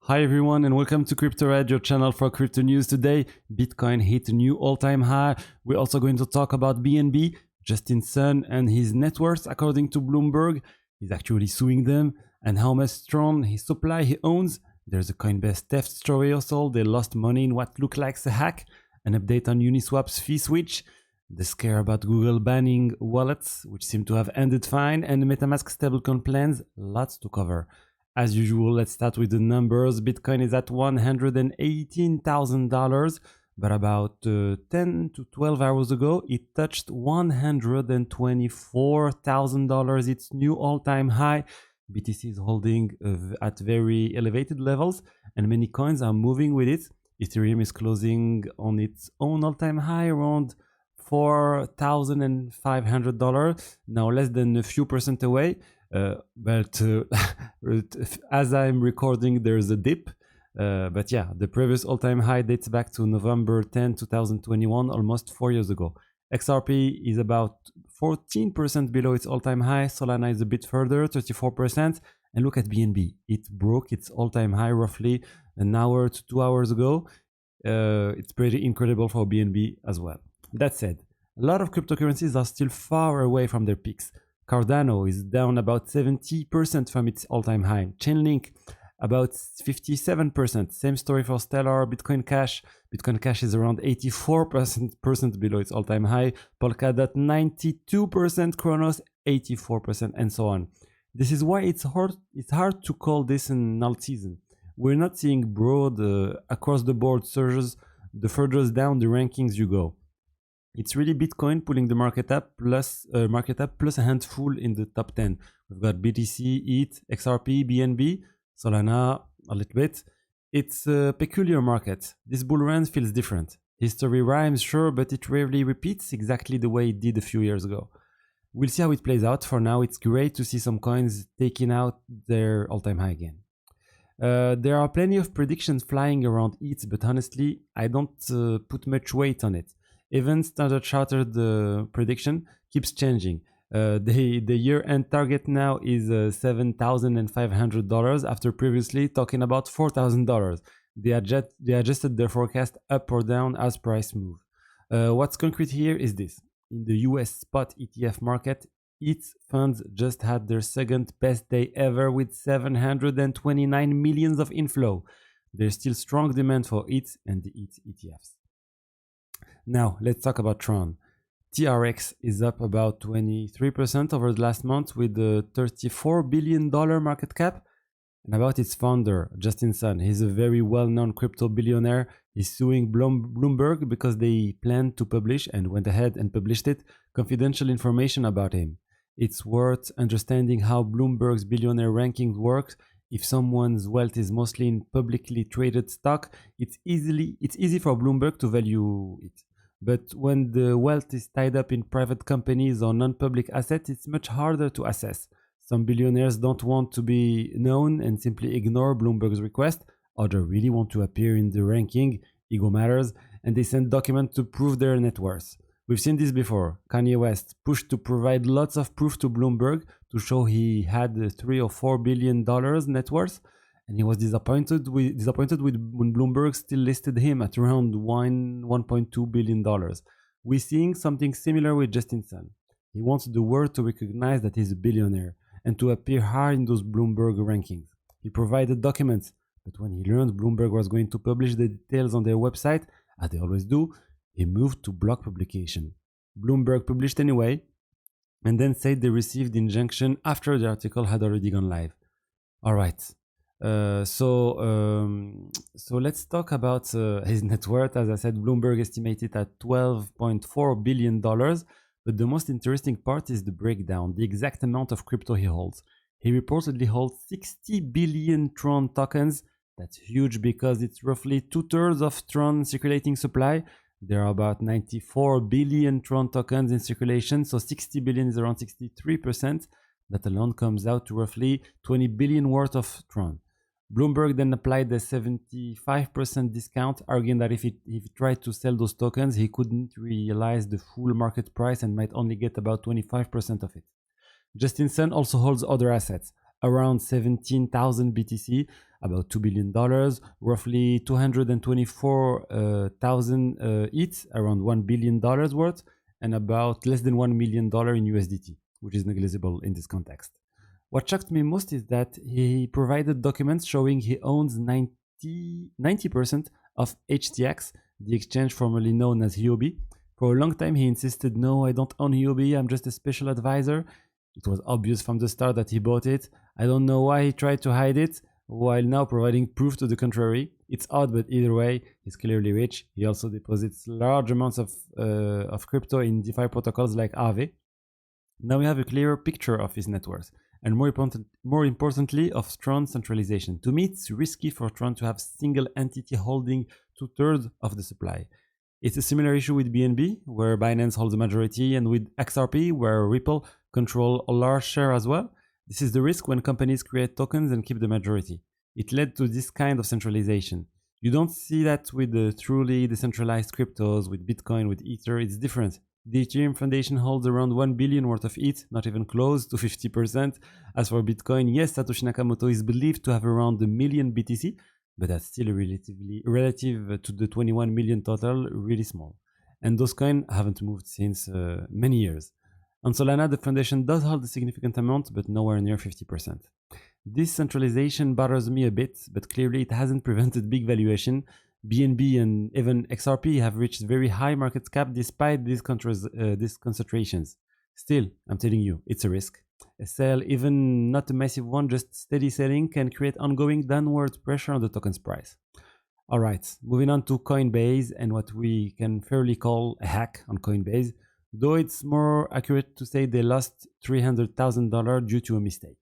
Hi everyone and welcome to Crypto Red, your channel for crypto news. Today, Bitcoin hit a new all-time high. We're also going to talk about BNB, Justin Sun and his net worth according to Bloomberg. He's actually suing them, and how much TRON, his supply he owns. There's a Coinbase theft story also. They lost money in what looked like a hack. An update on Uniswap's fee switch. The scare about Google banning wallets, which seem to have ended fine, and MetaMask stablecoin plans. Lots to cover. As usual, let's start with the numbers. Bitcoin is at $118,000, but about 10 to 12 hours ago, it touched $124,000, its new all-time high. BTC is holding at very elevated levels, and many coins are moving with it. Ethereum is closing on its own all-time high around $4,500, now less than a few percent away. But as I'm recording, there's a dip. But yeah, the previous all-time high dates back to November 10, 2021, almost 4 years ago. XRP is about 14% below its all-time high. Solana is a bit further, 34%. And look at BNB. It broke its all-time high roughly an hour to 2 hours ago. It's pretty incredible for BNB as well. That said, a lot of cryptocurrencies are still far away from their peaks. Cardano is down about 70% from its all-time high. Chainlink about 57%. Same story for Stellar. Bitcoin Cash. Bitcoin Cash is around 84% below its all-time high. Polkadot 92%. Kronos 84%, and so on. This is why it's hard to call this an alt season. We're not seeing broad across the board surges. The further down the rankings you go. It's really Bitcoin pulling the market up plus a handful in the top 10. We've got BTC, ETH, XRP, BNB, Solana a little bit. It's a peculiar market. This bull run feels different. History rhymes, sure, but it rarely repeats exactly the way it did a few years ago. We'll see how it plays out. For now, it's great to see some coins taking out their all-time high again. There are plenty of predictions flying around ETH, but honestly, I don't put much weight on it. Even Standard Chartered prediction keeps changing. The year-end target now is $7,500 after previously talking about $4,000. They adjusted their forecast up or down as price move. What's concrete here is this. In the US spot ETF market, ETH funds just had their second best day ever with 729 millions of inflow. There's still strong demand for ETH and the ETH ETFs. Now, let's talk about TRON. TRX is up about 23% over the last month with a $34 billion market cap. And about its founder, Justin Sun, he's a very well-known crypto billionaire. He's suing Bloomberg because they planned to publish, and went ahead and published it, confidential information about him. It's worth understanding how Bloomberg's billionaire ranking works. If someone's wealth is mostly in publicly traded stock, it's easy for Bloomberg to value it. But when the wealth is tied up in private companies or non-public assets, it's much harder to assess. Some billionaires don't want to be known and simply ignore Bloomberg's request. Others really want to appear in the ranking, ego matters, and they send documents to prove their net worth. We've seen this before. Kanye West pushed to provide lots of proof to Bloomberg to show he had $3 or $4 billion net worth. And he was disappointed when Bloomberg still listed him at around $1.2 billion. We're seeing something similar with Justin Sun. He wants the world to recognize that he's a billionaire and to appear high in those Bloomberg rankings. He provided documents, but when he learned Bloomberg was going to publish the details on their website, as they always do, he moved to block publication. Bloomberg published anyway, and then said they received injunction after the article had already gone live. All right. So let's talk about his net worth. As I said, Bloomberg estimated at $12.4 billion. But the most interesting part is the breakdown, the exact amount of crypto he holds. He reportedly holds 60 billion TRON tokens. That's huge because it's roughly 2/3 of TRON circulating supply. There are about 94 billion TRON tokens in circulation, so 60 billion is around 63%. That alone comes out to roughly 20 billion worth of TRON. Bloomberg then applied a 75% discount, arguing that if he tried to sell those tokens, he couldn't realize the full market price and might only get about 25% of it. Justin Sun also holds other assets, around 17,000 BTC, about $2 billion, roughly 224,000 ETH, around $1 billion worth, and about less than $1 million in USDT, which is negligible in this context. What shocked me most is that he provided documents showing he owns 90% of HTX, the exchange formerly known as HIOB. For a long time he insisted, no, I don't own HIOB, I'm just a special advisor. It was obvious from the start that he bought it. I don't know why he tried to hide it, while now providing proof to the contrary. It's odd, but either way, he's clearly rich. He also deposits large amounts of crypto in DeFi protocols like Aave. Now we have a clearer picture of his net worth, and more importantly, of TRON centralization. To me, it's risky for TRON to have single entity holding 2/3 of the supply. It's a similar issue with BNB, where Binance holds the majority, and with XRP, where Ripple control a large share as well. This is the risk when companies create tokens and keep the majority. It led to this kind of centralization. You don't see that with the truly decentralized cryptos, with Bitcoin, with Ether. It's different. The Ethereum Foundation holds around 1 billion worth of ETH, not even close to 50%. As for Bitcoin, yes, Satoshi Nakamoto is believed to have around 1 million BTC, but that's still relative to the 21 million total, really small. And those coins haven't moved since many years. On Solana, the foundation does hold a significant amount, but nowhere near 50%. This centralization bothers me a bit, but clearly it hasn't prevented big valuation. BNB and even XRP have reached very high market cap despite these concentrations. Still, I'm telling you, it's a risk. A sell, even not a massive one, just steady selling, can create ongoing downward pressure on the token's price. Alright, moving on to Coinbase and what we can fairly call a hack on Coinbase, though it's more accurate to say they lost $300,000 due to a mistake.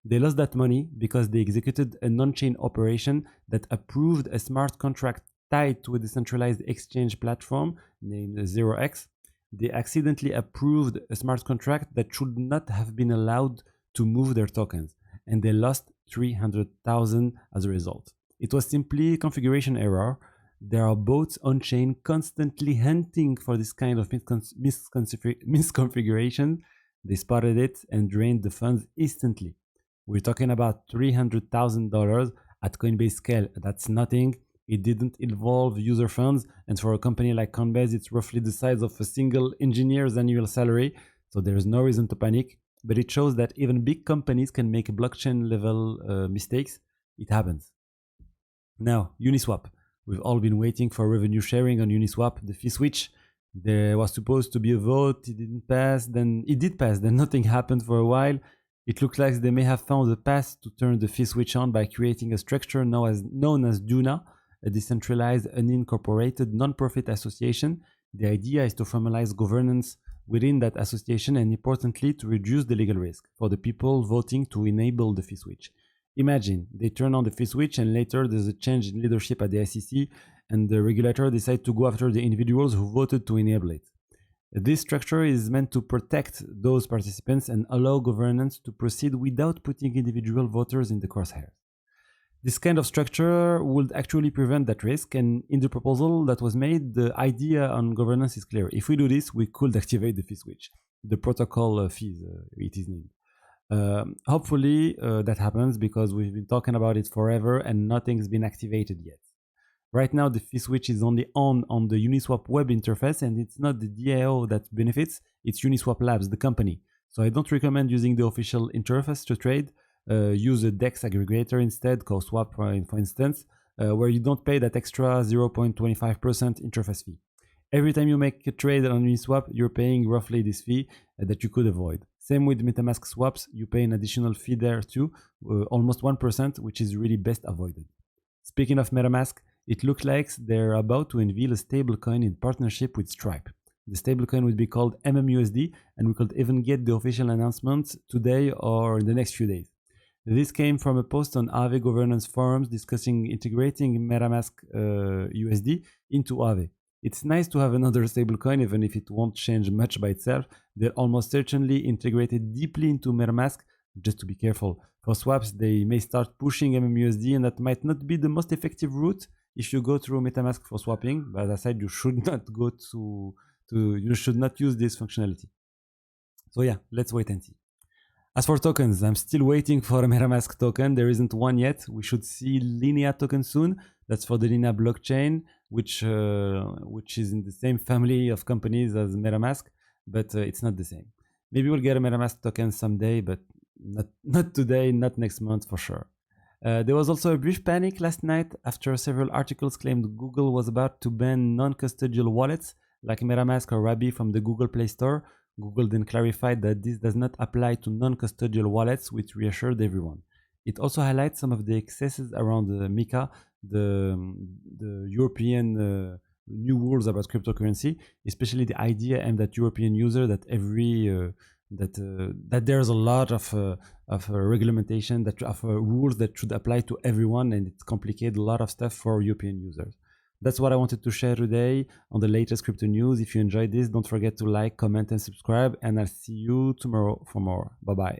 They lost that money because they executed a non-chain operation that approved a smart contract tied to a decentralized exchange platform named 0x. They accidentally approved a smart contract that should not have been allowed to move their tokens, and they lost $300,000 as a result. It was simply a configuration error. There are bots on-chain constantly hunting for this kind of misconfiguration. They spotted it and drained the funds instantly. We're talking about $300,000 at Coinbase scale. That's nothing. It didn't involve user funds, and for a company like Coinbase, it's roughly the size of a single engineer's annual salary, so there's no reason to panic. But it shows that even big companies can make blockchain level mistakes. It happens. Now, Uniswap. We've all been waiting for revenue sharing on Uniswap, the fee switch. There was supposed to be a vote, it didn't pass, then it did pass, then nothing happened for a while. It looks like they may have found a path to turn the fee switch on by creating a structure known as DUNA, a decentralized, unincorporated non-profit association. The idea is to formalize governance within that association and, importantly, to reduce the legal risk for the people voting to enable the fee switch. Imagine they turn on the fee switch and later there's a change in leadership at the SEC and the regulator decides to go after the individuals who voted to enable it. This structure is meant to protect those participants and allow governance to proceed without putting individual voters in the crosshairs. This kind of structure would actually prevent that risk, and in the proposal that was made, the idea on governance is clear. If we do this, we could activate the fee switch, the protocol fees, it is named. Hopefully that happens because we've been talking about it forever and nothing's been activated yet. Right now, the fee switch is only on the Uniswap web interface, and it's not the DAO that benefits, it's Uniswap Labs, the company. So I don't recommend using the official interface to trade. Use a DEX aggregator instead, CoSwap for instance, where you don't pay that extra 0.25% interface fee. Every time you make a trade on Uniswap, you're paying roughly this fee that you could avoid. Same with MetaMask swaps, you pay an additional fee there too, almost 1%, which is really best avoided. Speaking of MetaMask, it looks like they're about to unveil a stablecoin in partnership with Stripe. The stablecoin will be called MMUSD, and we could even get the official announcement today or in the next few days. This came from a post on Aave governance forums discussing integrating MetaMask USD into Aave. It's nice to have another stablecoin, even if it won't change much by itself. They're almost certainly integrated deeply into MetaMask, just to be careful. For swaps, they may start pushing MMUSD, and that might not be the most effective route if you go through MetaMask for swapping. But as I said, you should not go you should not use this functionality. So yeah, let's wait and see. As for tokens, I'm still waiting for a MetaMask token. There isn't one yet. We should see Linea token soon. That's for the Linea blockchain, which is in the same family of companies as MetaMask, but it's not the same. Maybe we'll get a MetaMask token someday, but not today, not next month for sure. There was also a brief panic last night after several articles claimed Google was about to ban non-custodial wallets like MetaMask or Rabi from the Google Play Store. Google then clarified that this does not apply to non-custodial wallets, which reassured everyone. It also highlights some of the excesses around MiCA, the European new rules about cryptocurrency, especially the idea aimed at European users that that there's a lot of regulation, of rules that should apply to everyone, and it complicates a lot of stuff for European users. That's what I wanted to share today on the latest crypto news. If you enjoyed this, don't forget to like, comment, and subscribe, and I'll see you tomorrow for more. Bye-bye.